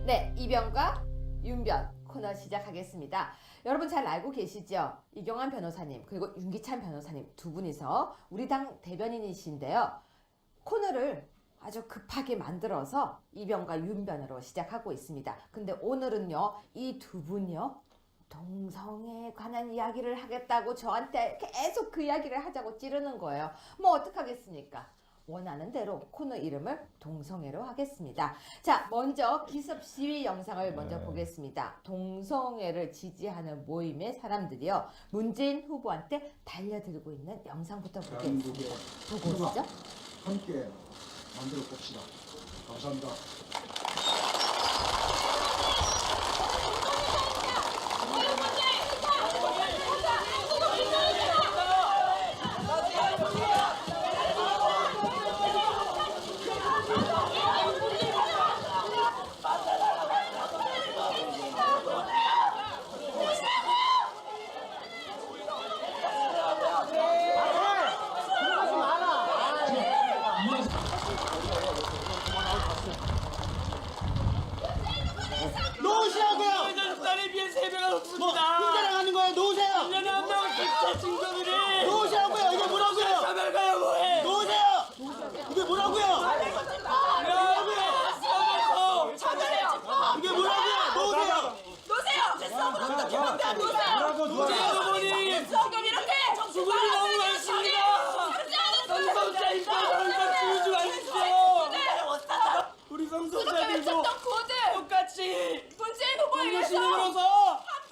네, 이변과 윤변 코너 시작하겠습니다. 여러분 잘 알고 계시죠? 이경환 변호사님 그리고 윤기찬 변호사님 두 분이서 우리 당 대변인이신데요. 코너를 아주 급하게 만들어서 이변과 윤변으로 시작하고 있습니다. 근데 오늘은요, 이 두 분이요, 동성애에 관한 이야기를 하겠다고 저한테 계속 그 이야기를 하자고 찌르는 거예요. 뭐 어떡하겠습니까? 원하는 대로 코너 이름을 동성애로 하겠습니다. 자, 먼저 기습 시위 영상을 먼저 보겠습니다. 동성애를 지지하는 모임의 사람들이요, 문재인 후보한테 달려들고 있는 영상부터 보겠습니다. 보고 오시죠. 함께 만들어 봅시다. 감사합니다. 놓으시라고요! 딸에 비해 3배가 뭐 높습니다. 흉내나가는 거예요? 놓으세요! 1년에 한 명 진짜 증거들이 놓으시라고요! 이게 뭐라고요? 차별가요 뭐해? 놓으세요! 이게 뭐라고요? 이게 뭐라고요? 놓으세요! 노재여러분이 수고를 너무 많습니다. 성소자 입장을 주지 마십시오. 우리 성소자들도 똑같이 문재인 후보에 의해서 신임으로서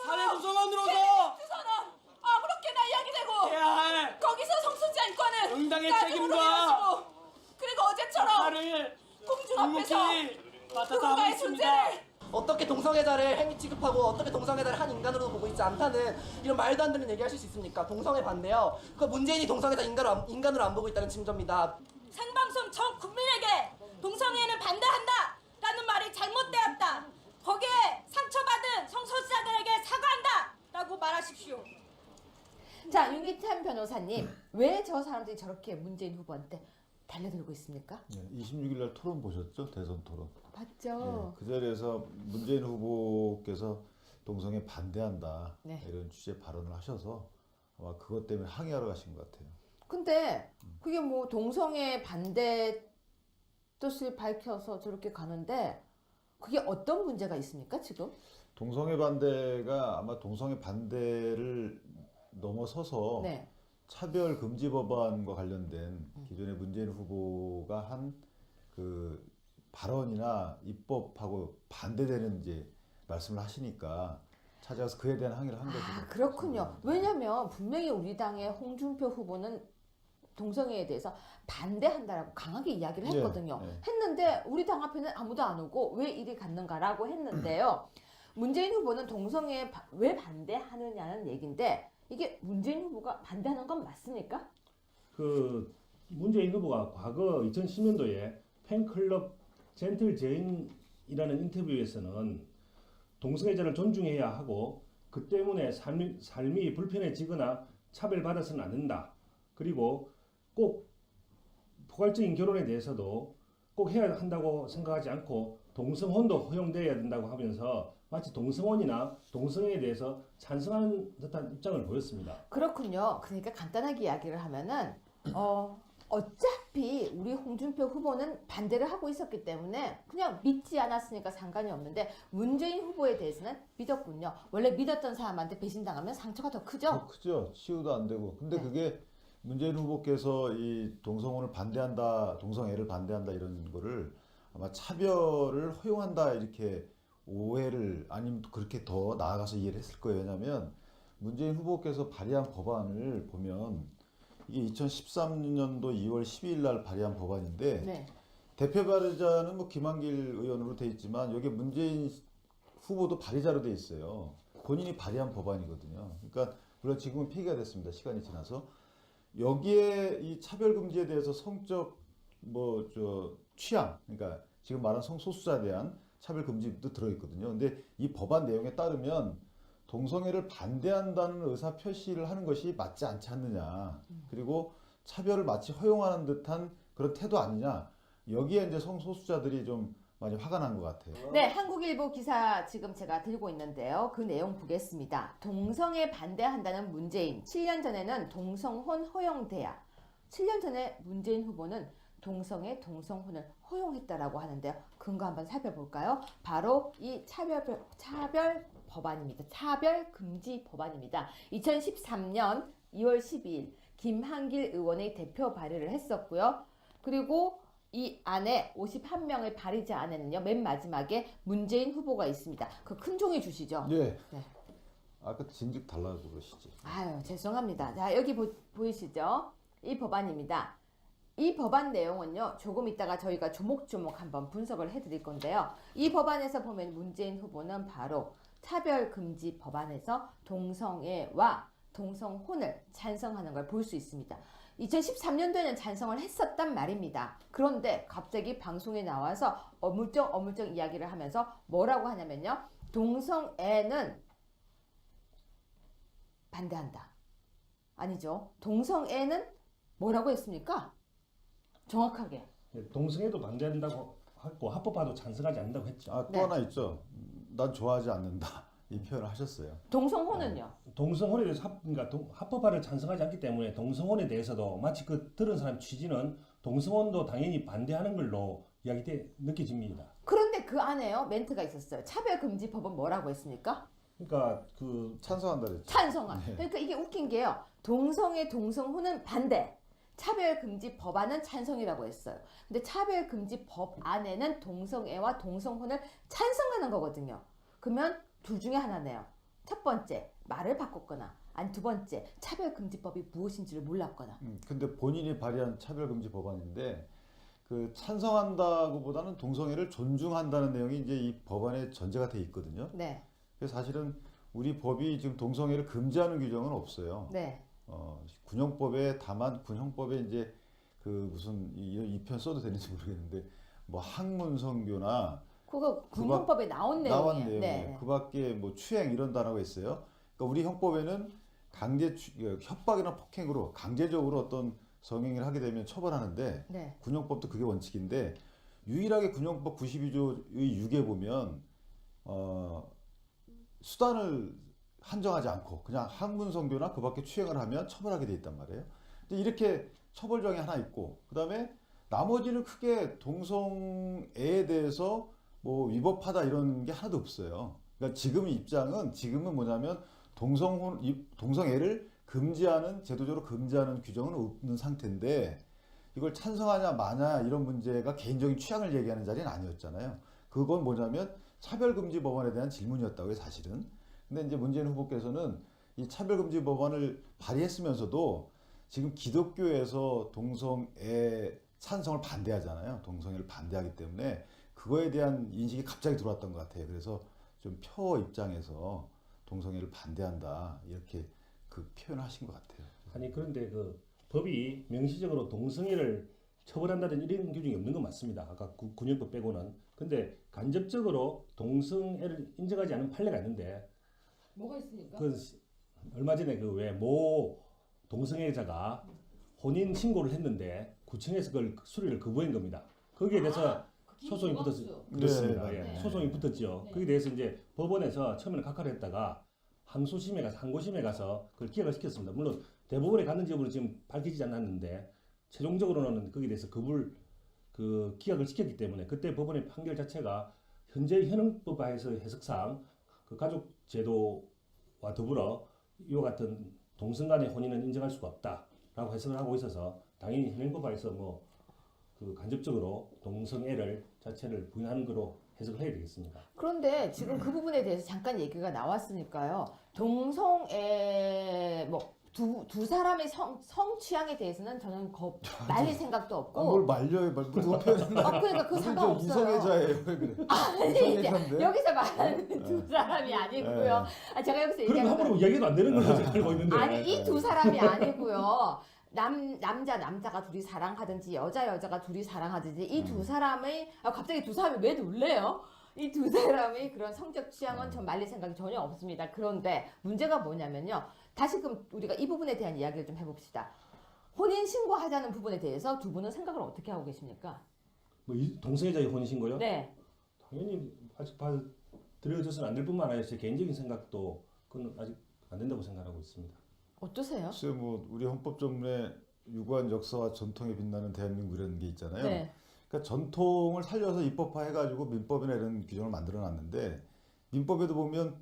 사회 구성원으로서 그 사람 아무렇게나 이야기되고 해야 할 거기서 성소자 인권은 응당의 나중으로 책임과 해가지고, 그리고 어제처럼 나를 공중 앞에서 묵묵히 맡아서 하고 누군가의 있습니다. 존재를 어떻게 동성애자를 행위 취급하고 어떻게 동성애자를 한 인간으로 보고 있지 않다는 이런 말도 안 되는 얘기 하실 수 있습니까? 동성애 반대요. 그 문재인이 동성애자 인간으로 안 보고 있다는 징조입니다. 생방송 전 국민에게 동성애는 반대한다 라는 말이 잘못되었다, 거기에 상처받은 성소수자들에게 사과한다 라고 말하십시오. 자, 윤기찬 변호사님, 왜 저 사람들이 저렇게 문재인 후보한테 달려들고 있습니까? 26일 날 토론 보셨죠? 대선 토론. 봤죠? 그 자리에서 문재인 후보께서 동성애 반대한다, 네. 이런 취지의 발언을 하셔서 아마 그것 때문에 항의하러 가신 것 같아요. 근데 그게 뭐 동성애 반대 뜻을 밝혀서 저렇게 가는데 그게 어떤 문제가 있습니까, 지금? 동성애 반대가 아마 동성애 반대를 넘어서서 네. 차별 금지 법안과 관련된 기존의 문재인 후보가 한 그 발언이나 입법하고 반대되는 이제 말씀을 하시니까 찾아서 그에 대한 항의를 한 거죠. 아, 그렇군요. 왜냐면 분명히 우리 당의 홍준표 후보는 동성애에 대해서 반대한다라고 강하게 이야기를 예, 했거든요. 예. 했는데 우리 당 앞에는 아무도 안 오고 왜 이리 갔는가라고 했는데요. 문재인 후보는 동성애에 왜 반대하느냐는 얘기인데, 이게 문재인 후보가 반대하는 건 맞습니까? 그 문재인 후보가 과거 2010년도에 팬클럽 젠틀 제인이라는 인터뷰에서는 동성애자를 존중해야 하고 그 때문에 삶이 불편해지거나 차별받아서는 안 된다. 그리고 꼭 포괄적인 결혼에 대해서도 꼭 해야 한다고 생각하지 않고 동성혼도 허용되어야 된다고 하면서 마치 동성혼이나 동성애에 대해서 찬성하는 듯한 입장을 보였습니다. 그렇군요. 그러니까 간단하게 이야기를 하면은 어차피 우리 홍준표 후보는 반대를 하고 있었기 때문에 그냥 믿지 않았으니까 상관이 없는데, 문재인 후보에 대해서는 믿었군요. 원래 믿었던 사람한테 배신당하면 상처가 더 크죠? 더 크죠. 치유도 안 되고. 근데 네. 그게 문재인 후보께서 이 동성혼을 반대한다, 동성애를 반대한다 이런 거를 아마 차별을 허용한다 이렇게 오해를, 아니면 그렇게 더 나아가서 이해를 했을 거예요. 왜냐하면 문재인 후보께서 발의한 법안을 보면 이게 2013년도 2월 12일 날 발의한 법안인데, 네. 대표 발의자는 뭐 김한길 의원으로 돼 있지만 여기 문재인 후보도 발의자로 돼 있어요. 본인이 발의한 법안이거든요. 그러니까 물론 지금은 폐기가 됐습니다. 시간이 지나서. 여기에 이 차별 금지에 대해서 성적 취향, 그러니까 지금 말한 성소수자에 대한 차별 금지도 들어 있거든요. 근데 이 법안 내용에 따르면 동성애를 반대한다는 의사 표시를 하는 것이 맞지 않지 않느냐. 그리고 차별을 마치 허용하는 듯한 그런 태도 아니냐. 여기에 이제 성소수자들이 좀 많이 화가 난 것 같아요. 네, 한국일보 기사 지금 제가 들고 있는데요. 그 내용 보겠습니다. 동성애 반대한다는 문재인. 7년 전에는 동성혼 허용돼야. 7년 전에 문재인 후보는 동성애, 동성혼을 허용했다라고 하는데요. 근거 한번 살펴볼까요? 바로 이 차별 법안입니다. 차별 금지 법안입니다. 2013년 2월 12일 김한길 의원의 대표 발의를 했었고요. 그리고 이 안에 51명의 발의자 안에는요, 맨 마지막에 문재인 후보가 있습니다. 그 큰 종이 주시죠? 예. 네. 아까 진즉 달라고 그러시지. 아유, 죄송합니다. 자, 여기 보이시죠? 이 법안입니다. 이 법안 내용은요, 조금 있다가 저희가 조목조목 한번 분석을 해드릴 건데요. 이 법안에서 보면 문재인 후보는 바로 차별금지 법안에서 동성애와 동성혼을 찬성하는 걸 볼 수 있습니다. 2013년도에는 찬성을 했었단 말입니다. 그런데 갑자기 방송에 나와서 어물쩍 이야기를 하면서 뭐라고 하냐면요. 동성애는 반대한다. 아니죠. 동성애는 뭐라고 했습니까? 정확하게. 동성애도 반대한다고 하고 합법화도 찬성하지 않는다고 했죠. 아, 또 네. 하나 있죠. 난 좋아하지 않는다. 이 표현을 하셨어요. 동성혼은요? 동성혼에 대해서 그러니까 합법화를 찬성하지 않기 때문에 동성혼에 대해서도 마치 그 들은 사람 취지는 동성혼도 당연히 반대하는 걸로 느껴집니다. 그런데 그 안에요 멘트가 있었어요. 차별금지법은 뭐라고 했습니까? 그러니까 그 찬성한다 그랬죠. 찬성한. 네. 그러니까 이게 웃긴 게요. 동성애, 동성혼은 반대. 차별금지 법안은 찬성이라고 했어요. 근데 차별금지 법 안에는 동성애와 동성혼을 찬성하는 거거든요. 그러면 둘 중에 하나네요. 첫 번째, 말을 바꿨거나 아니 두 번째, 차별금지법이 무엇인지를 몰랐거나. 근데 본인이 발의한 차별금지 법안인데 그 찬성한다고보다는 동성애를 존중한다는 내용이 이제 이 법안에 전제가 돼 있거든요. 네. 그래서 사실은 우리 법이 지금 동성애를 금지하는 규정은 없어요. 네. 군형법에 다만 군형법에 이제 그 무슨 이 편 써도 되는지 모르겠는데 뭐 학문성교나 그거 군형법에 나온 내용이에요. 나온 내용이에요. 네. 그밖에 뭐 추행 이런 단어가 있어요. 그러니까 우리 형법에는 협박이나 폭행으로 강제적으로 어떤 성행위를 하게 되면 처벌하는데 네. 군형법도 그게 원칙인데 유일하게 군형법 92조의 6에 보면 수단을 한정하지 않고 그냥 학문성교나 그밖에 추행을 하면 처벌하게 돼 있단 말이에요. 근데 이렇게 처벌정이 하나 있고 그다음에 나머지는 크게 동성애에 대해서 뭐 위법하다 이런 게 하나도 없어요. 그러니까 지금은 뭐냐면 동성애를 금지하는 제도적으로 금지하는 규정은 없는 상태인데 이걸 찬성하냐 마냐 이런 문제가 개인적인 취향을 얘기하는 자리는 아니었잖아요. 그건 뭐냐면 차별금지 법안에 대한 질문이었다고요, 사실은. 근데 이제 문재인 후보께서는 이 차별금지 법안을 발의했으면서도 지금 기독교에서 동성애 찬성을 반대하잖아요. 동성애를 반대하기 때문에 그거에 대한 인식이 갑자기 들어왔던 것 같아요. 그래서 좀 표 입장에서 동성애를 반대한다 이렇게 그 표현을 하신 것 같아요. 아니 그런데 그 법이 명시적으로 동성애를 처벌한다는 이런 규정이 없는 건 맞습니다. 아까 군형법 빼고는. 근데 간접적으로 동성애를 인정하지 않은 판례가 있는데 뭐가 있습니까? 그 얼마 전에 그 왜 모 동성애자가 혼인 신고를 했는데 구청에서 그걸 수리를 거부한 겁니다. 거기에 대해서 소송이 붙었어요. 그렇습니다. 네, 예. 네. 소송이 붙었죠. 네. 거기에 대해서 이제 법원에서 처음에는 각하를 했다가 항고심에 가서 그걸 기각을 시켰습니다. 물론 대법원에 갔는지 여부는 지금 밝혀지지 않았는데 최종적으로는 거기에 대해서 기각을 시켰기 때문에 그때 법원의 판결 자체가 현재 현행법 하에서 해석상 그 가족 제도와 더불어 이와 같은 동성 간의 혼인은 인정할 수가 없다라고 해석을 하고 있어서 당연히 현행법 하에서 그 간접적으로 동성애를 자체를 부인하는 거로 해석을 해야 되겠습니다. 그런데 지금 그 부분에 대해서 잠깐 얘기가 나왔으니까요. 동성애 두 사람의 성 취향에 대해서는 저는 말릴 생각도 없고. 뭘 말려요, 누가 표현했나? 그러니까 그 상관없어요. 이성애자예요, 왜 그래? 아니, 이제 이성애자인데? 여기서 말하는 두 사람이 아니고요. 제가 여기서 그럼 얘기하는 함부로 건 이야기도 안 되는 걸로 제가 알고 있는데. 아니 이 두 사람이 아니고요. 남자가 둘이 사랑하든지 여자가 둘이 사랑하든지 이 두 사람의 갑자기 두 사람이 왜 놀래요? 이 두 사람의 그런 성적 취향은 전 말릴 생각이 전혀 없습니다. 그런데 문제가 뭐냐면요. 다시금 우리가 이 부분에 대한 이야기를 좀 해봅시다. 혼인 신고하자는 부분에 대해서 두 분은 생각을 어떻게 하고 계십니까? 동성애자의 혼인 신고요? 네. 당연히 아직 받아들여져서는 안 될 뿐만 아니라 제 개인적인 생각도 그건 아직 안 된다고 생각하고 있습니다. 어떠세요? 글쎄 뭐 우리 헌법전문에 유구한 역사와 전통에 빛나는 대한민국이라는 게 있잖아요. 네. 그러니까 전통을 살려서 입법화해가지고 민법이나 이런 규정을 만들어놨는데 민법에도 보면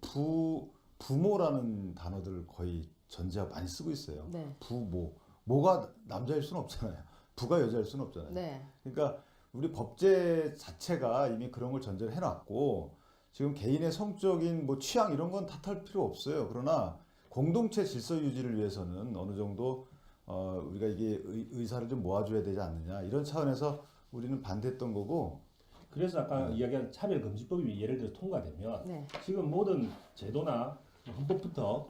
부모라는 단어들을 거의 전제하고 많이 쓰고 있어요. 네. 부모. 모가 남자일 수는 없잖아요. 부가 여자일 수는 없잖아요. 네. 그러니까 우리 법제 자체가 이미 그런 걸 전제를 해놨고 지금 개인의 성적인 뭐 취향 이런 건 탓할 필요 없어요. 그러나 공동체 질서 유지를 위해서는 어느 정도 우리가 이게 의사를 좀 모아줘야 되지 않느냐 이런 차원에서 우리는 반대했던 거고. 그래서 아까 이야기한 차별금지법이 예를 들어 통과되면 네. 지금 모든 제도나 헌법부터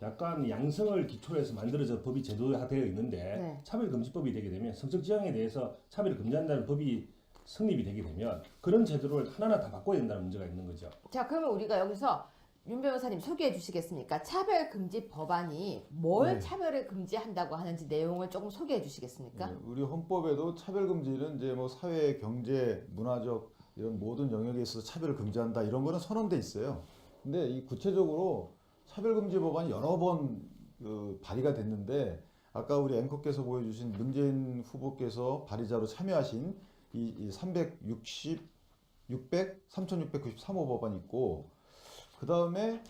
약간 양성을 기초로 해서 만들어져 법이 제도화되어 있는데 네. 차별금지법이 되게 되면 성적 지향에 대해서 차별을 금지한다는 법이 성립이 되게 되면 그런 제도를 하나하나 다 바꿔야 된다는 문제가 있는 거죠. 자, 그러면 우리가 여기서 윤 변호사님 소개해 주시겠습니까? 차별금지 법안이 뭘 네. 차별을 금지한다고 하는지 내용을 조금 소개해 주시겠습니까? 네, 우리 헌법에도 차별금지는 이제 뭐 사회, 경제, 문화적 이런 모든 영역에 있어서 차별을 금지한다 이런 거는 선언돼 있어요. 근데 이 구체적으로 차별금지 법안이 여러 번 발의가 됐는데 아까 우리 앵커께서 보여주신 문재인 후보께서 발의자로 참여하신 이 3693호 법안이 있고 그 다음에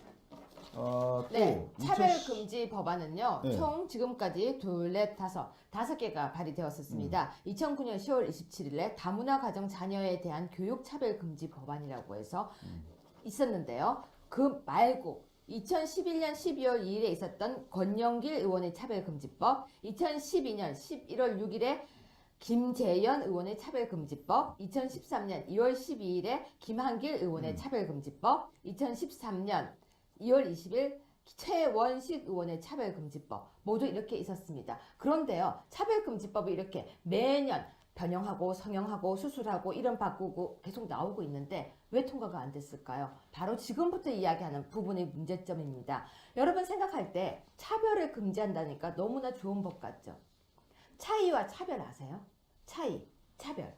네, 또 차별금지 법안은요, 네. 총 지금까지 다섯 개가 발의되었었습니다. 2009년 10월 27일에 다문화 가정 자녀에 대한 교육 차별금지 법안이라고 해서 있었는데요. 그 말고 2011년 12월 2일에 있었던 권영길 의원의 차별금지법, 2012년 11월 6일에 김재현 의원의 차별금지법, 2013년 2월 12일에 김한길 의원의 차별금지법, 2013년 2월 20일 최원식 의원의 차별금지법 모두 이렇게 있었습니다. 그런데요, 차별금지법이 이렇게 매년 변형하고 성형하고 수술하고 이름 바꾸고 계속 나오고 있는데 왜 통과가 안 됐을까요? 바로 지금부터 이야기하는 부분의 문제점입니다. 여러분 생각할 때 차별을 금지한다니까 너무나 좋은 법 같죠? 차이와 차별 아세요? 차이, 차별.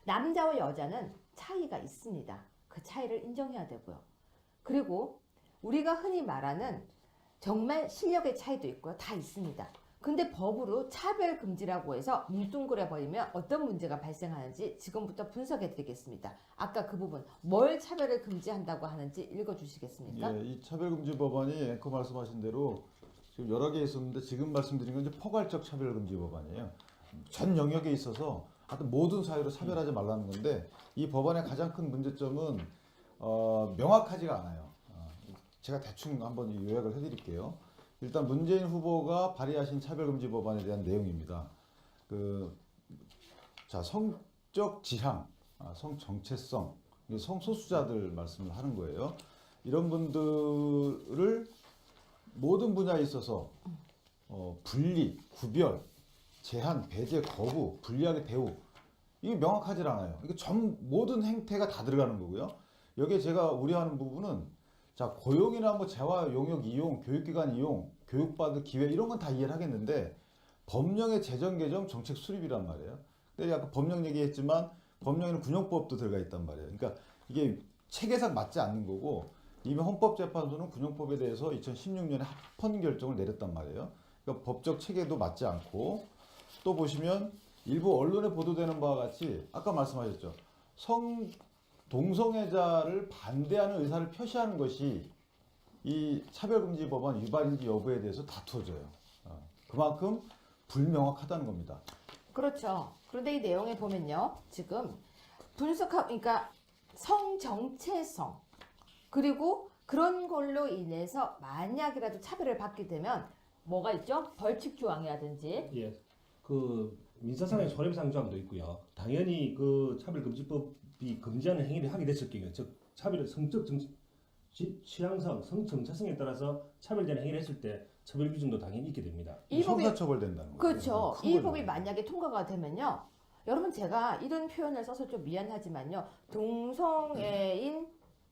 남자와 여자는 차이가 있습니다. 그 차이를 인정해야 되고요. 그리고 우리가 흔히 말하는 정말 실력의 차이도 있고요. 다 있습니다. 근데 법으로 차별 금지라고 해서 뭉뚱그려 버리면 어떤 문제가 발생하는지 지금부터 분석해 드리겠습니다. 아까 그 부분 뭘 차별을 금지한다고 하는지 읽어 주시겠습니까? 예, 이 차별금지 법안이 앵커 말씀하신 대로 지금 여러 개 있었는데 지금 말씀드린 건 이제 포괄적 차별금지 법안이에요. 전 영역에 있어서 하여튼 모든 사회로 차별하지 말라는 건데 이 법안의 가장 큰 문제점은 명확하지가 않아요. 제가 대충 한번 요약을 해드릴게요. 일단 문재인 후보가 발의하신 차별금지 법안에 대한 내용입니다. 성적 지향, 성 정체성, 성소수자들 말씀을 하는 거예요. 이런 분들을 모든 분야에 있어서 분리, 구별, 제한, 배제, 거부, 불리하게 대우 이게 명확하지 않아요. 이게 모든 행태가 다 들어가는 거고요. 여기에 제가 우려하는 부분은 자 고용이나 뭐 재화 용역 이용, 교육기관 이용, 교육받을 기회 이런 건 다 이해를 하겠는데 법령의 제정 개정 정책 수립이란 말이에요. 근데 아까 법령 얘기했지만 법령에는 군용법도 들어가 있단 말이에요. 그러니까 이게 체계상 맞지 않는 거고 이미 헌법재판소는 군용법에 대해서 2016년에 합헌 결정을 내렸단 말이에요. 그러니까 법적 체계도 맞지 않고 또 보시면 일부 언론에 보도되는 바와 같이 아까 말씀하셨죠. 동성애자를 반대하는 의사를 표시하는 것이 이 차별금지 법안 위반인지 여부에 대해서 다투어져요. 그만큼 불명확하다는 겁니다. 그렇죠. 그런데 이 내용에 보면요. 지금 그러니까 성정체성 그리고 그런 걸로 인해서 만약이라도 차별을 받게 되면 뭐가 있죠? 벌칙 조항이라든지 예, 그 민사상의 손해배상 조항도 있고요. 당연히 그 차별금지법이 금지하는 행위를 하게 됐을 경우, 즉 차별의 성적 취향성, 성정체성에 따라서 차별되는 행위를 했을 때 처벌 기준도 당연히 있게 됩니다. 이 법이 형사처벌된다는 거죠. 그렇죠. 이 법이 만약에 통과가 되면요. 여러분 제가 이런 표현을 써서 좀 미안하지만요.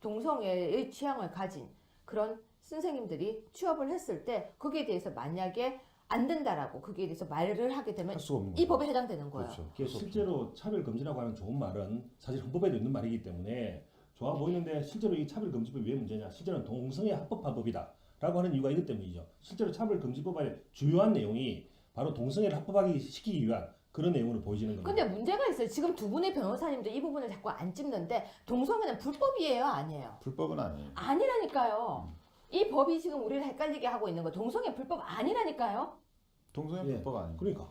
동성애의 취향을 가진 그런 선생님들이 취업을 했을 때 거기에 대해서 만약에 안 된다라고 그기에 대해서 말을 하게 되면 할 수가 없는 이 거죠. 법에 해당되는 거예요. 그렇죠. 이게 실제로 차별금지라고 하는 좋은 말은 사실 헌법에도 있는 말이기 때문에 좋아 보이는데 실제로 이 차별금지법이 왜 문제냐? 실제로는 동성애 합법화법이다라고 하는 이유가 이것 때문이죠. 실제로 차별금지법의 주요한 내용이 바로 동성애를 합법화하기 시키기 위한 그런 내용으로 보여지는 겁니다. 근데 문제가 있어요. 지금 두 분의 변호사님도 이 부분을 자꾸 안 찝는데 동성애는 불법이에요, 아니에요? 불법은 아니에요. 아니라니까요. 이 법이 지금 우리를 헷갈리게 하고 있는 거. 동성애 불법 아니라니까요. 동성애 예. 불법 아니에요. 그러니까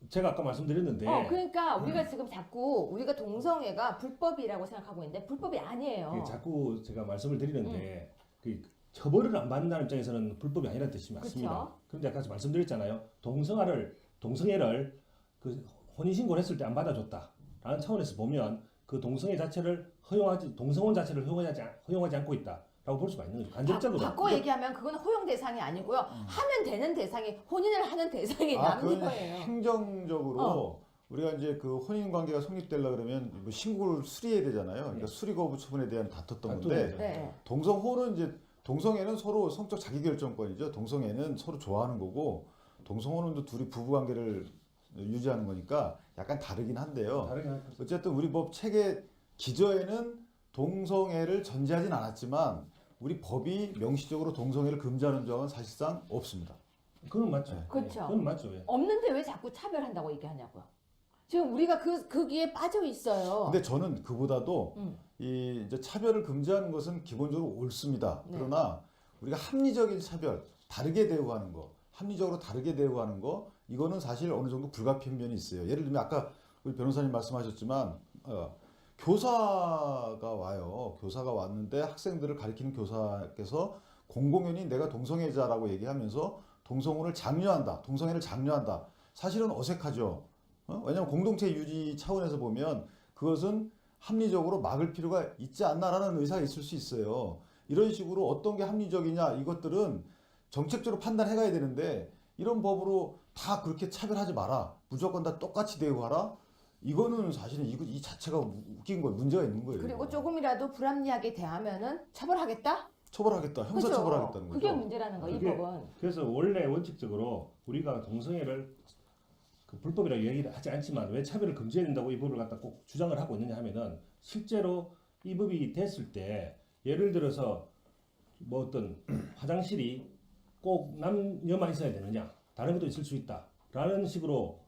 제가 아까 말씀드렸는데 그러니까 우리가 지금 자꾸 우리가 동성애가 불법이라고 생각하고 있는데 불법이 아니에요. 그 자꾸 제가 말씀을 드리는데 그 처벌을 안 받는다는 입장에서는 불법이 아니라는 뜻이 맞습니다. 그쵸? 그런데 아까 말씀드렸잖아요. 동성애를 그 혼인신고를 했을 때 안 받아줬다라는 차원에서 보면 그 동성애 자체를 동성혼 자체를 허용하지 않고 있다라고 볼 수가 있는 거죠. 간접적으로. 바꿔 얘기하면 그건 허용 대상이 아니고요. 하면 되는 대상이 혼인을 하는 대상이 그건 남녀예요. 행정적으로 우리가 이제 그 혼인 관계가 성립되려 그러면 뭐 신고를 수리해야 되잖아요. 그러니까 수리 거부 처분에 대한 다퉜던 건데 네. 동성혼은 이제 동성애는 서로 성적 자기결정권이죠. 동성애는 서로 좋아하는 거고 동성혼은 또 둘이 부부 관계를 유지하는 거니까 약간 다르긴 한데요. 다르긴 할 거죠. 어쨌든 우리 법 체계 기저에는 동성애를 전제하진 않았지만 우리 법이 명시적으로 동성애를 금지하는 조항은 사실상 없습니다. 그건 맞죠. 네. 그렇죠. 그건 맞죠. 예. 없는데 왜 자꾸 차별한다고 얘기하냐고요. 지금 우리가 거기에 빠져 있어요. 근데 저는 그보다도 이 이제 차별을 금지하는 것은 기본적으로 옳습니다. 네. 그러나 우리가 합리적인 차별, 다르게 대우하는 거, 합리적으로 다르게 대우하는 거, 이거는 사실 어느 정도 불가피한 면이 있어요. 예를 들면 아까 우리 변호사님 말씀하셨지만 교사가 와요. 교사가 왔는데 학생들을 가리키는 교사께서 공공연히 내가 동성애자라고 얘기하면서 동성혼을 장려한다, 동성애를 장려한다. 사실은 어색하죠. 왜냐하면 공동체 유지 차원에서 보면 그것은 합리적으로 막을 필요가 있지 않나라는 의사가 있을 수 있어요. 이런 식으로 어떤 게 합리적이냐 이것들은 정책적으로 판단해 가야 되는데 이런 법으로 다 그렇게 차별하지 마라. 무조건 다 똑같이 대우하라. 이거는 사실은 이 자체가 웃긴 거예요. 문제가 있는 거예요. 그리고 조금이라도 불합리하게 대하면은 처벌하겠다? 처벌하겠다. 형사 그죠? 처벌하겠다는 거죠. 그게 문제라는 거예요, 이 그게- 법은. 그래서 원래 원칙적으로 우리가 동성애를 그 불법이라고 얘기를 하지 않지만 왜 차별을 금지해야 된다고 이 법을 갖다 꼭 주장을 하고 있느냐 하면은 실제로 이 법이 됐을 때 예를 들어서 뭐 어떤 화장실이 꼭 남녀만 있어야 되느냐 다른 것도 있을 수 있다라는 식으로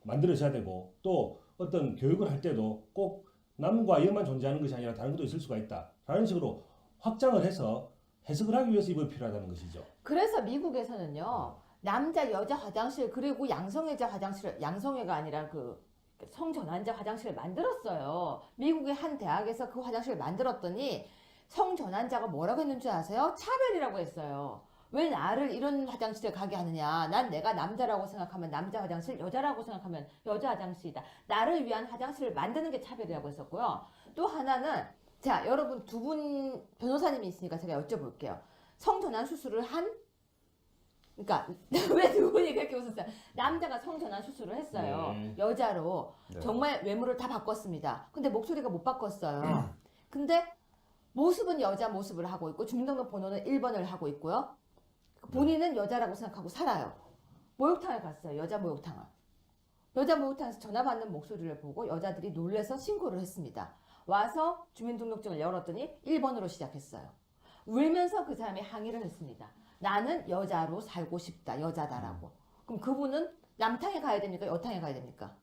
만들어져야 되고 또 어떤 교육을 할 때도 꼭 남과 여만 존재하는 것이 아니라 다른 것도 있을 수가 있다라는 식으로 확장을 해서 해석을 하기 위해서 이 법이 필요하다는 것이죠. 그래서 미국에서는요, 남자, 여자 화장실, 그리고 양성애자 화장실, 양성애가 아니라 그 성전환자 화장실을 만들었어요. 미국의 한 대학에서 그 화장실을 만들었더니 성전환자가 뭐라고 했는 줄 아세요? 차별이라고 했어요. 왜 나를 이런 화장실에 가게 하느냐. 난 내가 남자라고 생각하면 남자 화장실, 여자라고 생각하면 여자 화장실이다. 나를 위한 화장실을 만드는 게 차별이라고 했었고요. 또 하나는, 자, 여러분 두 분 변호사님이 있으니까 제가 여쭤볼게요. 성전환 수술을 한? 그러니까 왜 두 분이 그렇게 웃었어요? 남자가 성전환 수술을 했어요. 네. 여자로. 네. 정말 외모를 다 바꿨습니다. 근데 목소리가 못 바꿨어요. 근데 모습은 여자 모습을 하고 있고 주민등록번호는 1번을 하고 있고요. 본인은 여자라고 생각하고 살아요. 목욕탕에 갔어요. 여자 목욕탕을. 여자 목욕탕에서 전화 받는 목소리를 보고 여자들이 놀래서 신고를 했습니다. 와서 주민등록증을 열었더니 1번으로 시작했어요. 울면서 그 사람이 항의를 했습니다. 나는 여자로 살고 싶다. 여자다라고. 그럼 그분은 남탕에 가야 됩니까? 여탕에 가야 됩니까?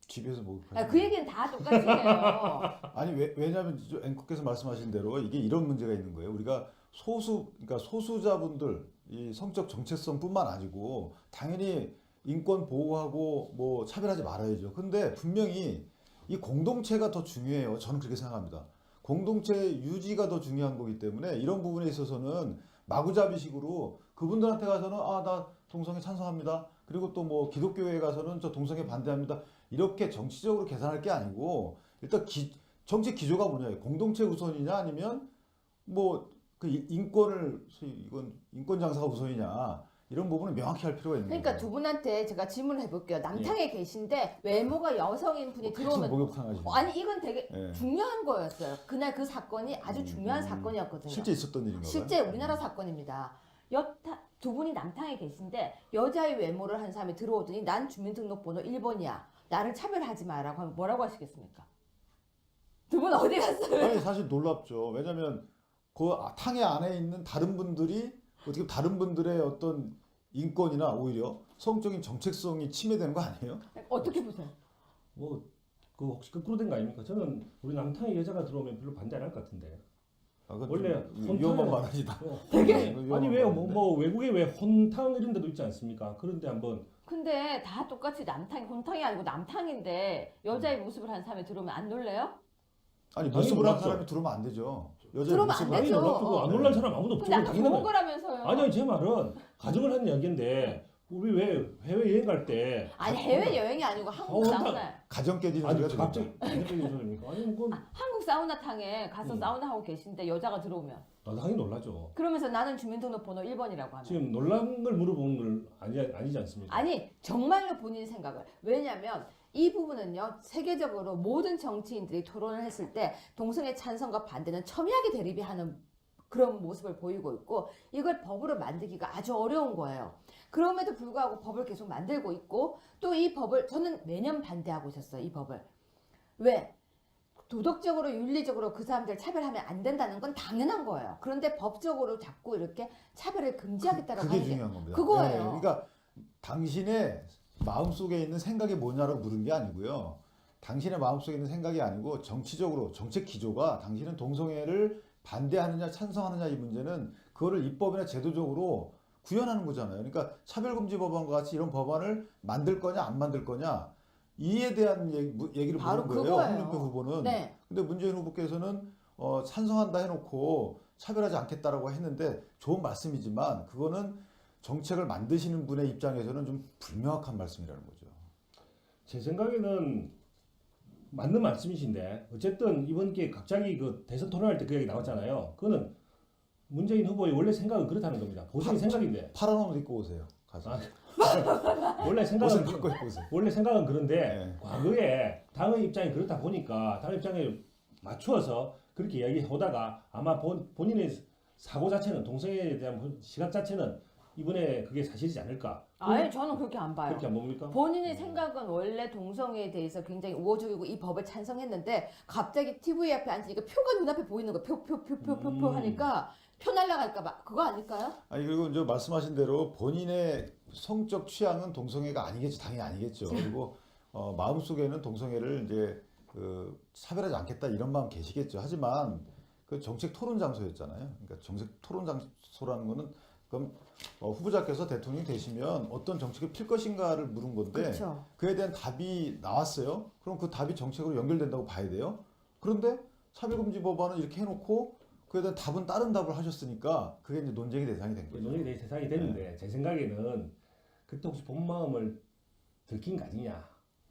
집에서 목욕하지. 그 얘기는 다 똑같이 해요. 아니 왜냐하면 앵커께서 말씀하신 대로 이게 이런 문제가 있는 거예요. 우리가 그러니까 소수자분들 이 성적 정체성뿐만 아니고 당연히 인권 보호하고 뭐 차별하지 말아야죠. 근데 분명히 이 공동체가 더 중요해요. 저는 그렇게 생각합니다. 공동체 유지가 더 중요한 거기 때문에 이런 부분에 있어서는 마구잡이식으로 그분들한테 가서는 나 동성애 찬성합니다. 그리고 또 뭐 기독교회에 가서는 저 동성애 반대합니다. 이렇게 정치적으로 계산할 게 아니고 일단 정치 기조가 뭐냐? 공동체 우선이냐 아니면 뭐 그 인권을 이건 인권 장사가 우선이냐 이런 부분은 명확히 할 필요가 있는 거예요. 그러니까 두 분한테 제가 질문을 해볼게요. 남탕에 계신데 외모가 여성인 분이 들어오면 목욕탕 하시는 아니 이건 되게 예. 중요한 거였어요. 그날 그 사건이 아주 중요한 사건이었거든요. 실제 있었던 일인가요? 실제 우리나라 사건입니다. 두 분이 남탕에 계신데 여자의 외모를 한 사람이 들어오더니 난 주민등록번호 1번이야. 나를 차별하지 마라고 하면 뭐라고 하시겠습니까? 두 분 어디 갔어요? 아니 사실 놀랍죠. 왜냐하면 그 탕의 안에 있는 다른 분들이 어떻게 다른 분들의 어떤 인권이나 오히려 성적인 정체성이 침해되는 거 아니에요? 어떻게 보세요? 뭐 그 혹시 거꾸로 된 거 아닙니까? 저는 우리 남탕에 여자가 들어오면 별로 반대 안 할 것 같은데. 아, 그건 원래 좀 위험한 발언이다. 되게 아니 왜요? 뭐 외국에 왜 혼탕 이런 데도 있지 않습니까? 그런데 한번 근데 다 똑같이 남탕이 혼탕이 아니고 남탕인데 여자의 모습을 한 사람이 들어오면 안 놀래요? 아니 당연히 모습을 한 놀랍죠. 사람이 들어오면 안 되죠. 여자 들어오면 안 모습을 아니 되죠. 놀랍고 안 놀란 사람 아무도 없죠. 나는 당연한 좋은 거예요. 거라면서요. 아니 제 말은 가정을 하는 이야기인데 우리 왜 해외 여행 갈 때 아니 해외 여행이 아니고 한국 혼탕. 사우나 가정 깨지는 아니 소리가 갑자기 갑자기 무슨 소리입니까? 아니 그건 한국 사우나탕에 가서 사우나 하고 계신데 여자가 들어오면 당연히 놀라죠. 그러면서 나는 주민등록번호 1번이라고 하면 지금 놀란 걸 물어보는 걸 아니지 않습니까? 아니 정말로 본인 생각을 왜냐하면 이 부분은요 세계적으로 모든 정치인들이 토론을 했을 때 동성애 찬성과 반대는 첨예하게 대립이 하는 그런 모습을 보이고 있고 이걸 법으로 만들기가 아주 어려운 거예요. 그럼에도 불구하고 법을 계속 만들고 있고 또 이 법을 저는 매년 반대하고 있었어요. 이 법을. 왜? 도덕적으로 윤리적으로 그 사람들 차별하면 안 된다는 건 당연한 거예요. 그런데 법적으로 자꾸 이렇게 차별을 금지하겠다라고 그게 하는 게 중요한 겁니다. 그거예요. 네, 그러니까 당신의 마음속에 있는 생각이 뭐냐라고 물은 게 아니고요. 당신의 마음속에 있는 생각이 아니고 정치적으로 정책 기조가 당신은 동성애를 반대하느냐 찬성하느냐 이 문제는 그거를 입법이나 제도적으로 구현하는 거잖아요. 그러니까 차별금지 법안과 같이 이런 법안을 만들 거냐 안 만들 거냐 이에 대한 얘기를 바로 묻는 거예요. 그거예요. 홍준표 후보는. 네. 근데 문재인 후보께서는 찬성한다 해놓고 차별하지 않겠다라고 했는데 좋은 말씀이지만 그거는 정책을 만드시는 분의 입장에서는 좀 불명확한 말씀이라는 거죠. 제 생각에는 맞는 말씀이신데 어쨌든 이번 기회에 갑자기 그 대선 토론할 때 그 얘기 나왔잖아요. 그거는 문재인 후보의 원래 생각은 그렇다는 겁니다. 보수의 생각인데 파란 옷 입고 오세요. 가서. 아, 원래 옷을 생각은 바꿔 입고 오세요. 원래 생각은 그런데 네. 과거에 당의 입장이 그렇다 보니까 당의 입장에 맞추어서 그렇게 이야기하다가 아마 본인의 사고 자체는 동성애에 대한 시각 자체는 이번에 그게 사실이지 않을까. 아니 저는 그렇게 안 봐요. 그렇게 안 봅니까? 본인의 생각은 원래 동성애에 대해서 굉장히 우호적이고 이 법을 찬성했는데 갑자기 TV 앞에 앉으니까 표가 눈앞에 보이는 거 표 하니까 표 날라갈까 봐 그거 아닐까요? 아니 그리고 이제 말씀하신 대로 본인의 성적 취향은 동성애가 아니겠죠. 당연히 아니겠죠. 그리고 마음속에는 동성애를 이제 차별하지 않겠다 이런 마음 계시겠죠. 하지만 그 정책 토론 장소였잖아요. 그러니까 정책 토론 장소라는 거는 그럼 후보자께서 대통령이 되시면 어떤 정책을 필 것인가를 물은 건데 그렇죠. 그에 대한 답이 나왔어요. 그럼 그 답이 정책으로 연결된다고 봐야 돼요. 그런데 차별금지 법안은 이렇게 해놓고 그에 대한 답은 다른 답을 하셨으니까 그게 이제 논쟁의 대상이 된 거죠. 논의에 대해 세상이 됐는데 제 생각에는 그때 혹시 본 마음을 들킨 거 아니냐.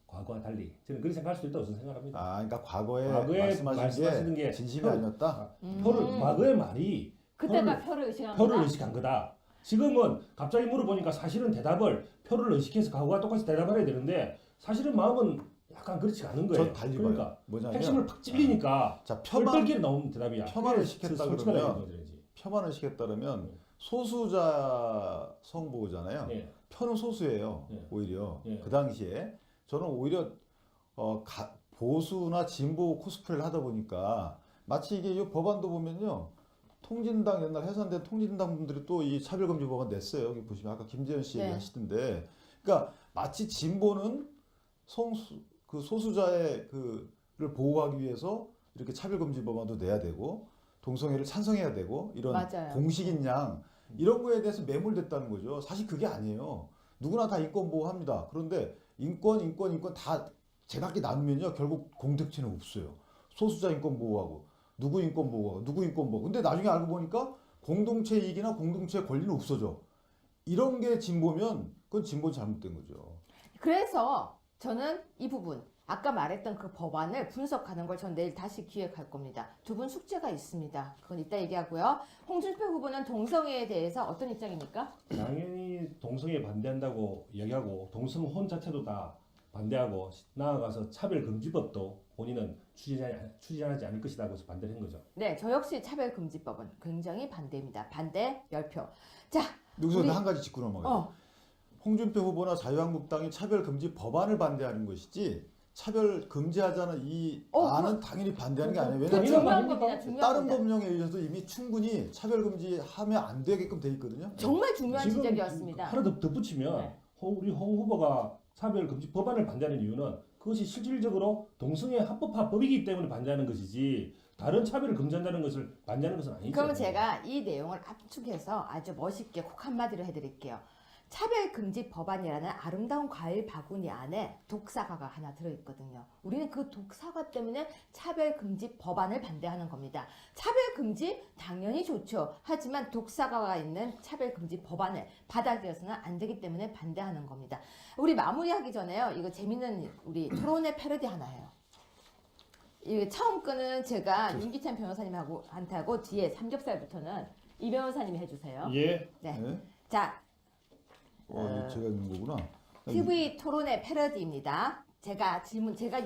과거와 달리 저는 그렇게 생각할 수도 있다고 저는 생각합니다. 아, 그러니까 과거에 말씀하시는 게 진심이 아니었다. 과거의 말이 그때가 표를 의식한 표를 거다. 의식한 거다. 지금은 갑자기 물어보니까 사실은 대답을 표를 의식해서 과거와 똑같이 대답을 해야 되는데 사실은 마음은 약간 그렇지 않은 거예요. 전 달리 그러니까 봐요. 뭐냐면 핵심을 팍 찔리니까 자, 뻘뻘끼리 나오는 대답이야. 폄하를 그게 시켰다 솔직하게 그러면 얘기해야지. 표만을 시켰다면 소수자 성보호잖아요. 예. 표는 소수예요. 예. 오히려 예. 그 당시에 저는 오히려 보수나 진보 코스프레를 하다 보니까 마치 이게 이 법안도 보면요. 통진당 옛날 해산된 통진당 분들이 또 이 차별금지 법안 냈어요. 여기 보시면 아까 김재현 씨 네. 얘기하시던데, 그러니까 마치 진보는 그 소수자의 그를 보호하기 위해서 이렇게 차별금지 법안도 내야 되고 동성애를 찬성해야 되고 이런 맞아요. 공식인 양 이런 거에 대해서 매몰됐다는 거죠. 사실 그게 아니에요. 누구나 다 인권 보호합니다. 그런데 인권 다 제각기 나누면요 결국 공택체는 없어요. 소수자 인권 보호하고 누구 인권 보호하고 누구 인권 보호. 근데 나중에 알고 보니까 공동체 이익이나 공동체 권리는 없어져. 이런 게 진보면 그건 진보 잘못된 거죠. 그래서 저는 이 부분 아까 말했던 그 법안을 분석하는 걸 전 내일 다시 기획할 겁니다. 두 분 숙제가 있습니다. 그건 이따 얘기하고요. 홍준표 후보는 동성애에 대해서 어떤 입장입니까? 당연히 동성애 반대한다고 이야기하고 동성혼 자체도 다 반대하고 나아가서 차별금지법도 본인은 추진하지 않을 것이라고 해서 반대를 한 거죠. 네, 저 역시 차별금지법은 굉장히 반대입니다. 반대 10표. 자, 여기서 우리- 한 가지 짚고 넘어가요. 홍준표 후보나 자유한국당이 차별금지 법안을 반대하는 것이지 차별 금지하자는 이 안은 당연히 반대하는 게 아니에요. 그 왜냐하면 중요한 겁니다. 중요한 다른 겁니다. 법령에 의해서도 이미 충분히 차별금지하면 안 되게끔 돼 있거든요. 정말 중요한 지금 지적이었습니다. 하나 더 덧붙이면 네. 우리 홍 후보가 차별금지 법안을 반대하는 이유는 그것이 실질적으로 동성애 합법화 법이기 때문에 반대하는 것이지 다른 차별을 금지한다는 것을 반대하는 것은 아니죠. 그러면 제가 이 내용을 압축해서 아주 멋있게 콕 한마디로 해드릴게요. 차별금지 법안이라는 아름다운 과일 바구니 안에 독사과가 하나 들어있거든요. 우리는 그 독사과 때문에 차별금지 법안을 반대하는 겁니다. 차별금지 당연히 좋죠. 하지만 독사과가 있는 차별금지 법안을 받아들여서는 안 되기 때문에 반대하는 겁니다. 우리 마무리하기 전에요. 이거 재밌는 우리 토론의 패러디 하나 해요. 이 처음 거는 제가 윤기찬 변호사님하고 한테하고 뒤에 삼겹살부터는 이 변호사님이 해주세요. 예. 네. 네? 자, 제가 있는 거구나. TV 토론의 패러디입니다. 제가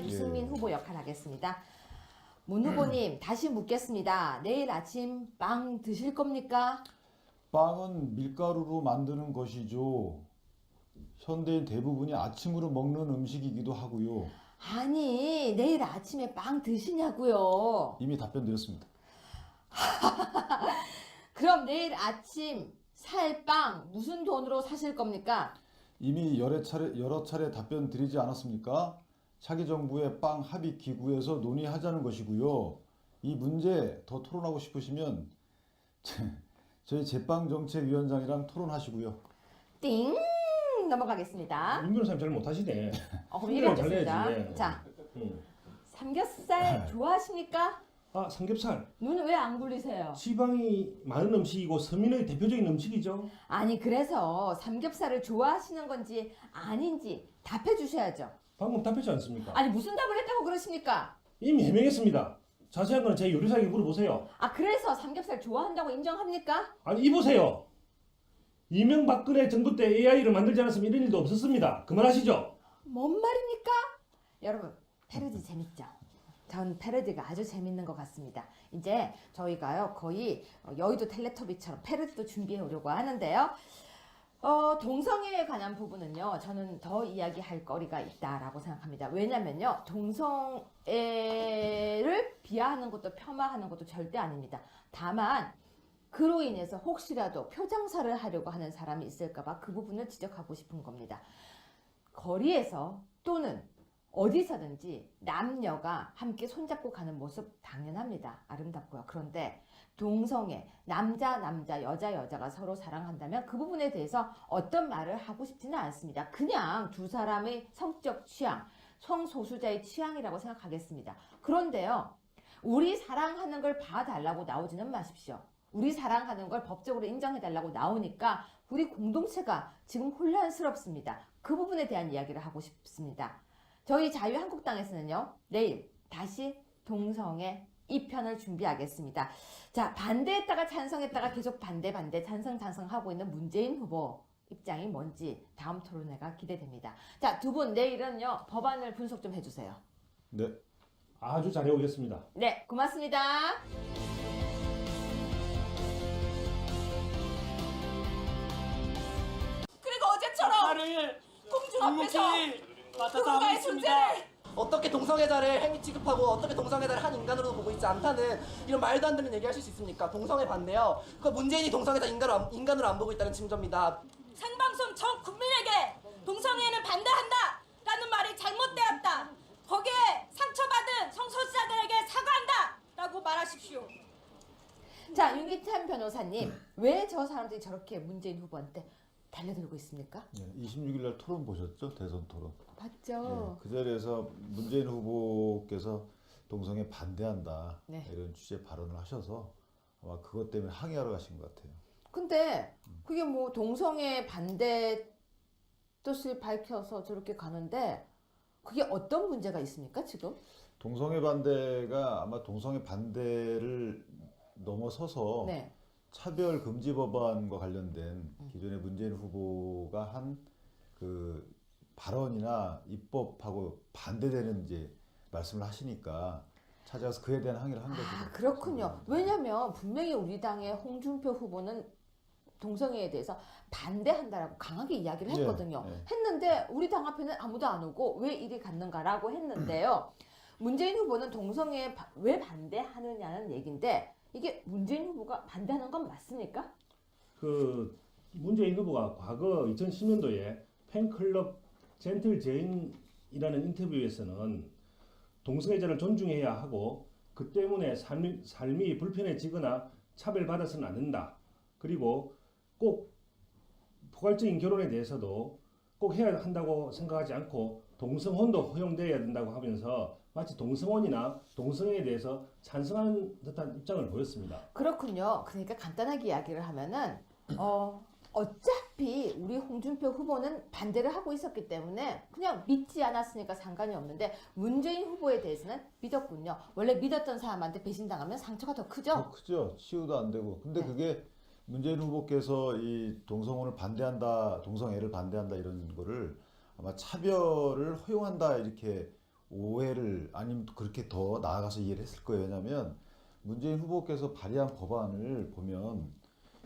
유승민 예. 후보 역할 하겠습니다. 문 후보님 다시 묻겠습니다. 내일 아침 빵 드실 겁니까? 빵은 밀가루로 만드는 것이죠. 현대인 대부분이 아침으로 먹는 음식이기도 하고요. 아니 내일 아침에 빵 드시냐고요. 이미 답변 드렸습니다. 그럼 내일 아침 살 빵 무슨 돈으로 사실 겁니까? 이미 여러 차례 답변 드리지 않았습니까? 차기 정부의 빵 합의 기구에서 논의하자는 것이고요. 이 문제 더 토론하고 싶으시면 저희 제빵정책위원장이랑 토론하시고요. 띵 넘어가겠습니다. 윤 변호사님 잘 못하시네. 그럼 잘 이해하겠습니다. 내야지. 자, 응. 삼겹살 좋아하십니까? 아 삼겹살. 눈 왜 안 굴리세요? 지방이 많은 음식이고 서민의 대표적인 음식이죠. 아니 그래서 삼겹살을 좋아하시는 건지 아닌지 답해 주셔야죠. 방금 답했지 않습니까? 아니 무슨 답을 했다고 그러십니까? 이미 해명했습니다. 자세한 건 제 요리사에게 물어보세요. 아 그래서 삼겹살 좋아한다고 인정합니까? 아니 이보세요. 이명박근혜 정부 때 AI를 만들지 않았으면 이런 일도 없었습니다. 그만하시죠. 뭔 말입니까? 여러분 패러디 재밌죠? 전 패러디가 아주 재밌는 것 같습니다. 이제 저희가요 거의 여의도 텔레토비처럼 패러디도 준비해 오려고 하는데요. 동성애에 관한 부분은요 저는 더 이야기할 거리가 있다라고 생각합니다. 왜냐면요 동성애를 비하하는 것도 폄하하는 것도 절대 아닙니다. 다만 그로 인해서 혹시라도 표장사를 하려고 하는 사람이 있을까봐 그 부분을 지적하고 싶은 겁니다. 거리에서 또는 어디서든지 남녀가 함께 손잡고 가는 모습 당연합니다. 아름답고요. 그런데 동성애, 남자, 여자가 서로 사랑한다면 그 부분에 대해서 어떤 말을 하고 싶지는 않습니다. 그냥 두 사람의 성적 취향, 성소수자의 취향이라고 생각하겠습니다. 그런데요, 우리 사랑하는 걸 봐달라고 나오지는 마십시오. 우리 사랑하는 걸 법적으로 인정해달라고 나오니까 우리 공동체가 지금 혼란스럽습니다. 그 부분에 대한 이야기를 하고 싶습니다. 저희 자유한국당에서는요, 내일 다시 동성애 2편을 준비하겠습니다. 자, 반대했다가 찬성했다가 계속 반대, 찬성 하고 있는 문재인 후보 입장이 뭔지 다음 토론회가 기대됩니다. 자, 두 분 내일은요, 법안을 분석 좀 해주세요. 네. 아주 잘해오겠습니다. 네, 고맙습니다. 그리고 어제처럼 나를 공중 앞에서 묵묵히 맡아서 하고 누군가의 있습니다. 존재를 어떻게 동성애자를 행위 취급하고 어떻게 동성애자를 한 인간으로 보고 있지 않다는 이런 말도 안 되는 얘기 하실 수 있습니까? 동성애 반대요. 그 문재인이 동성애자 인간으로 안 보고 있다는 징조입니다. 생방송 전 국민에게 동성애는 반대한다 라는 말이 잘못되었다. 거기에 상처받은 성소수자들에게 사과한다 라고 말하십시오. 자, 윤기찬 변호사님, 왜 저 사람들이 저렇게 문재인 후보한테 달려들고 있습니까? 26일 날 토론 보셨죠? 대선 토론. 봤죠? 그 자리에서 문재인 후보께서 동성애 반대한다 네. 이런 취지의 발언을 하셔서 아마 그것 때문에 항의하러 가신 것 같아요. 근데 그게 뭐 동성애 반대 뜻을 밝혀서 저렇게 가는데 그게 어떤 문제가 있습니까 지금? 동성애 반대가 아마 동성애 반대를 넘어서서 네. 차별 금지 법안과 관련된 기존의 문재인 후보가 한 그 발언이나 입법하고 반대되는 이제 말씀을 하시니까 찾아가서 그에 대한 항의를 한 거죠. 아, 그렇군요. 왜냐면 분명히 우리 당의 홍준표 후보는 동성애에 대해서 반대한다라고 강하게 이야기를 예, 했거든요. 예. 했는데 우리 당 앞에는 아무도 안 오고 왜 이리 갔는가라고 했는데요. 문재인 후보는 동성애에 왜 반대하느냐는 얘기인데 이게 문재인 후보가 반대하는 건 맞습니까? 그 문재인 후보가 과거 2010년도에 팬클럽 젠틀 제인이라는 인터뷰에서는 동성애자를 존중해야 하고 그 때문에 삶이 불편해지거나 차별받아서는 안 된다. 그리고 꼭 포괄적인 결혼에 대해서도 꼭 해야 한다고 생각하지 않고 동성혼도 허용되어야 된다고 하면서 마치 동성혼이나 동성애에 대해서 찬성하는 듯한 입장을 보였습니다. 그렇군요. 그러니까 간단하게 이야기를 하면은 어차피 우리 홍준표 후보는 반대를 하고 있었기 때문에 그냥 믿지 않았으니까 상관이 없는데 문재인 후보에 대해서는 믿었군요. 원래 믿었던 사람한테 배신당하면 상처가 더 크죠? 더 크죠. 치유도 안 되고. 근데 네. 그게 문재인 후보께서 이 동성혼을 반대한다, 동성애를 반대한다 이런 거를 아마 차별을 허용한다 이렇게 오해를 아니면 그렇게 더 나아가서 이해를 했을 거예요. 왜냐하면 문재인 후보께서 발의한 법안을 보면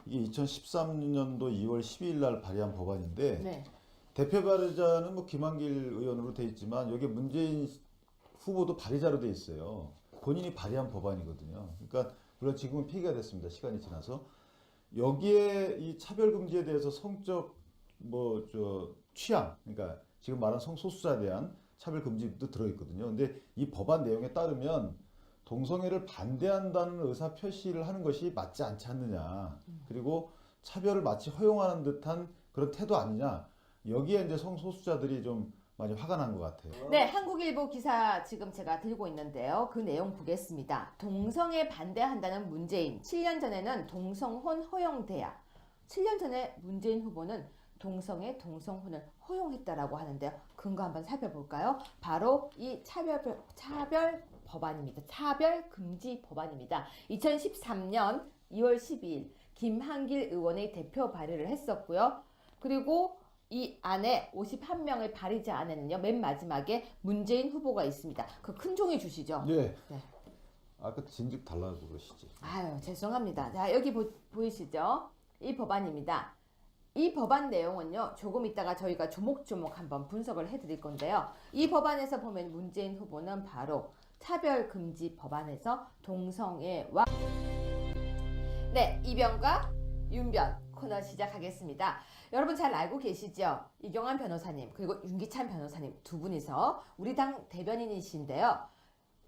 이게 2013년도 2월 12일 날 발의한 법안인데 네. 대표 발의자는 뭐 김한길 의원으로 돼 있지만 여기 문재인 후보도 발의자로 돼 있어요. 본인이 발의한 법안이거든요. 그러니까 물론 지금은 폐기가 됐습니다. 시간이 지나서 여기에 이 차별 금지에 대해서 성적 취향, 그러니까 지금 말한 성소수자에 대한 차별 금지도 들어 있거든요. 근데 이 법안 내용에 따르면 동성애를 반대한다는 의사 표시를 하는 것이 맞지 않지 않느냐. 그리고 차별을 마치 허용하는 듯한 그런 태도 아니냐. 여기에 이제 성소수자들이 좀 많이 화가 난 것 같아요. 네, 한국일보 기사 지금 제가 들고 있는데요. 그 내용 보겠습니다. 동성애 반대한다는 문재인. 7년 전에는 동성혼 허용돼야. 7년 전에 문재인 후보는 동성애, 동성혼을 허용했다라고 하는데요. 근거 한번 살펴볼까요? 바로 이 차별 법안입니다. 차별 금지 법안입니다. 2013년 2월 12일 김한길 의원의 대표 발의를 했었고요. 그리고 이 안에 51명의 발의자 안에는요. 맨 마지막에 문재인 후보가 있습니다. 그 큰 종이 주시죠? 네. 네. 아까 진즉 달라고 그러시지. 아유, 죄송합니다. 자, 여기 보이시죠? 이 법안입니다. 이 법안 내용은요. 조금 있다가 저희가 조목조목 한번 분석을 해드릴 건데요. 이 법안에서 보면 문재인 후보는 바로 차별금지 법안에서 동성애와 네, 이변과 윤변 코너 시작하겠습니다. 여러분 잘 알고 계시죠? 이경환 변호사님 그리고 윤기찬 변호사님 두 분이서 우리 당 대변인이신데요.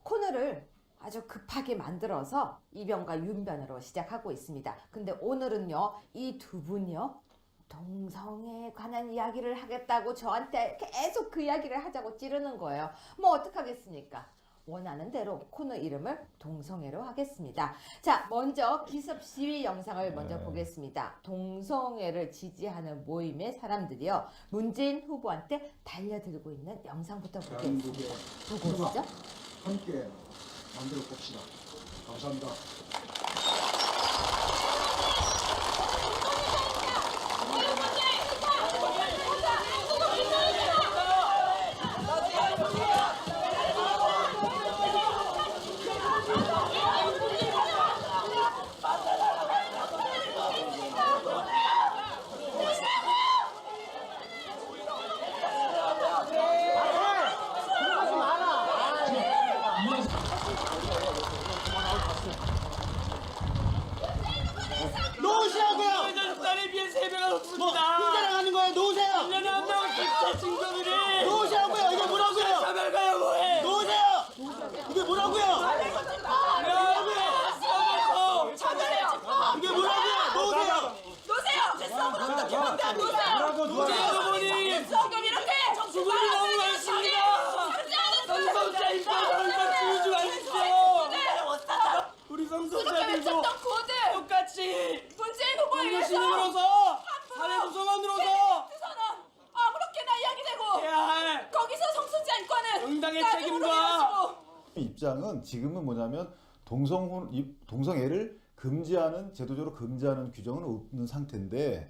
코너를 아주 급하게 만들어서 이변과 윤변으로 시작하고 있습니다. 근데 오늘은요. 이 두 분이요. 동성애에 관한 이야기를 하겠다고 저한테 계속 그 이야기를 하자고 찌르는 거예요. 뭐 어떡하겠습니까? 원하는 대로 코너 이름을 동성애로 하겠습니다. 자, 먼저 기습 시위 영상을 먼저 보겠습니다. 동성애를 지지하는 모임의 사람들이요. 문재인 후보한테 달려들고 있는 영상부터 보겠습니다. 대한민국의 보고 오시죠. 함께 만들어 봅시다. 감사합니다. 놓으시라고요. 딸에 비해 3배가 뭐 높습니다. 흉내나가는 거예요. 놓으세요. 1년에 한 명은 진짜 증거들이 놓으시라고요. 이게 뭐라고요? 차별가요 뭐해? 놓으세요. 이게 뭐라고요? 이게 뭐라고요? 놓으세요. 문재인 후보님 수고이 너무 많습니다. 성소수자 입장을 지우지 마십시오. 우리 성소수자들도 똑같이 문재인 후보에 의해서 동료신으로서 사회 구성원으로서 아무렇게나 이야기되고 해야 할 거기서 성소수자 인권은 응당의 까지 책임과 무너뜨려주고. 입장은 지금은 뭐냐면 동성애를 금지하는 제도적으로 금지하는 규정은 없는 상태인데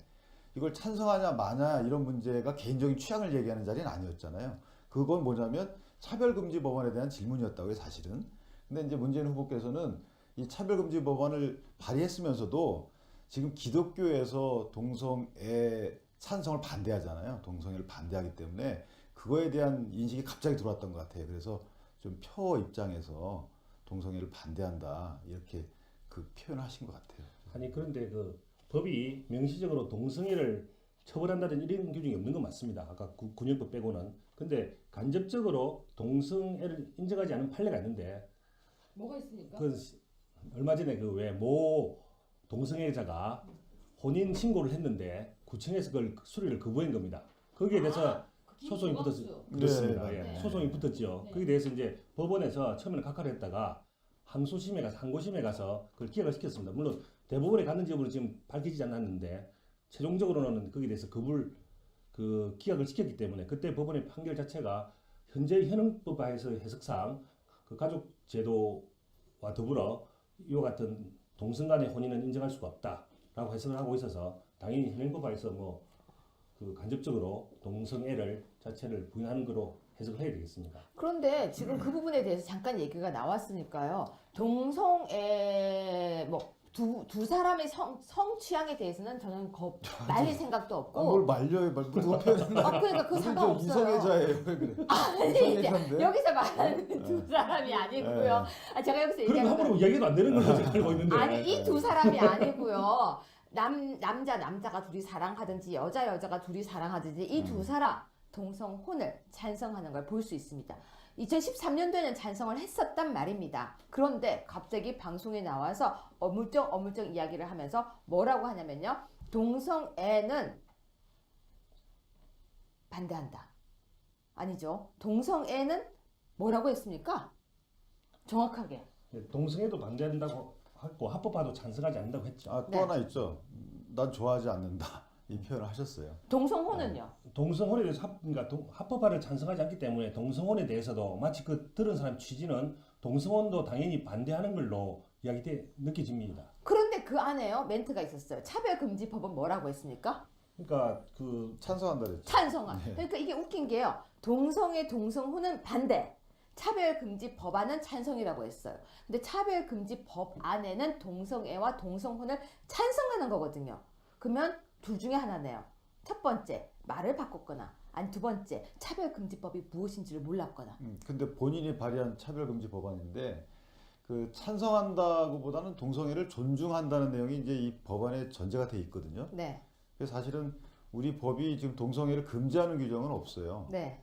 이걸 찬성하냐 마냐 이런 문제가 개인적인 취향을 얘기하는 자리는 아니었잖아요. 그건 뭐냐면 차별금지 법안에 대한 질문이었다고요, 사실은. 근데 이제 문재인 후보께서는 이 차별금지 법안을 발의했으면서도 지금 기독교에서 동성애 찬성을 반대하잖아요. 동성애를 반대하기 때문에 그거에 대한 인식이 갑자기 들어왔던 것 같아요. 그래서 좀 표 입장에서 동성애를 반대한다 이렇게 그 표현하신 것 같아요. 아니 그런데 그 법이 명시적으로 동성애를 처벌한다는 이런 규정이 없는 건 맞습니다. 아까 군형법 빼고는. 근데 간접적으로 동성애를 인정하지 않은 판례가 있는데 뭐가 있습니까? 그 얼마 전에 그 왜 모 동성애자가 혼인 신고를 했는데 구청에서 그걸 수리를 거부한 겁니다. 거기에 대해서 소송이 붙었어요. 그렇습니다. 네, 예. 네. 소송이 붙었죠. 거기에 대해서 이제 법원에서 처음에는 각하를 했다가 항소심에 가서 그걸 기각을 시켰습니다. 물론 대법원에 갔는지 여부는 지금 밝혀지지 않았는데 최종적으로는 거기에 대해서 그 기각을 시켰기 때문에 그때 법원의 판결 자체가 현재 현행법 하에서 해석상 그 가족 제도와 더불어 이와 같은 동성 간의 혼인은 인정할 수가 없다라고 해석을 하고 있어서 당연히 현행법 하에서 뭐 그 간접적으로 동성애를 자체를 부인하는 거로 해석을 해야 되겠습니까? 그런데 지금 그 부분에 대해서 잠깐 얘기가 나왔으니까요. 동성애 뭐 두 사람의 성 취향에 대해서는 저는 말릴 생각도 없고. 뭘 말려요, 누가 표현했나? 그러니까 그 상관없어요. 이성애자예요, 왜 그래? 아니, 이성애자인데? 여기서 말하는 두 사람이 아니고요. 제가 여기서 그럼 얘기하는 함부로 이야기도 안 되는 걸로 제가 알고 있는데. 아니 이 두 사람이 아니고요. 남자가 둘이 사랑하든지 여자가 둘이 사랑하든지 이 두 사람 동성혼을 찬성하는 걸 볼 수 있습니다. 2013년도에는 찬성을 했었단 말입니다. 그런데 갑자기 방송에 나와서 어물쩍 이야기를 하면서 뭐라고 하냐면요. 동성애는 반대한다. 아니죠. 동성애는 뭐라고 했습니까? 정확하게. 동성애도 반대한다고 했고 합법화도 찬성하지 않는다고 했죠. 아, 또 네. 하나 있죠. 난 좋아하지 않는다. 이 표현을 하셨어요. 동성혼은요? 동성혼에 대해서 합법화를 찬성하지 않기 때문에 동성혼에 대해서도 마치 그 들은 사람 취지는 동성혼도 당연히 반대하는 걸로 느껴집니다. 그런데 그 안에요 멘트가 있었어요. 차별금지법은 뭐라고 했습니까? 그러니까 그 찬성한다 그랬죠. 찬성한. 네. 그러니까 이게 웃긴 게요. 동성혼은 반대. 차별금지 법안은 찬성이라고 했어요. 근데 차별금지 법 안에는 동성애와 동성혼을 찬성하는 거거든요. 그러면 둘 중에 하나네요. 첫 번째, 말을 바꿨거나 아니 두 번째, 차별금지법이 무엇인지를 몰랐거나. 근데 본인이 발의한 차별금지 법안인데 그 찬성한다고보다는 동성애를 존중한다는 내용이 이제 이 법안에 전제가 돼 있거든요. 네. 그래서 사실은 우리 법이 지금 동성애를 금지하는 규정은 없어요. 네.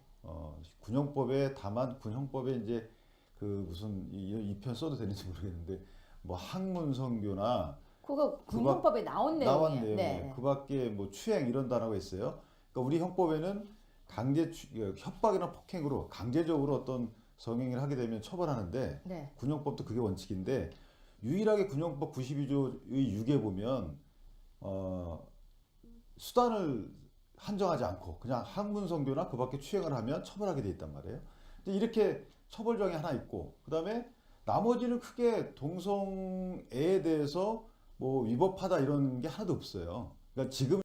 군형법에 다만 군형법에 이제 그 무슨 이 편 써도 되는지 모르겠는데 뭐 학문성교나 그거 군형법에 나온 내용이에요. 나왔네요. 네. 그 밖에 뭐 추행 이런 단어가 있어요. 그러니까 우리 형법에는 협박이나 폭행으로 강제적으로 어떤 성행위를 하게 되면 처벌하는데 네. 군형법도 그게 원칙인데 유일하게 군형법 92조의 6에 보면 수단을 한정하지 않고 그냥 학문성교나 그 밖에 추행을 하면 처벌하게 돼 있단 말이에요. 근데 이렇게 처벌정이 하나 있고 그다음에 나머지는 크게 동성애에 대해서 뭐 위법하다 이런 게 하나도 없어요. 그러니까 지금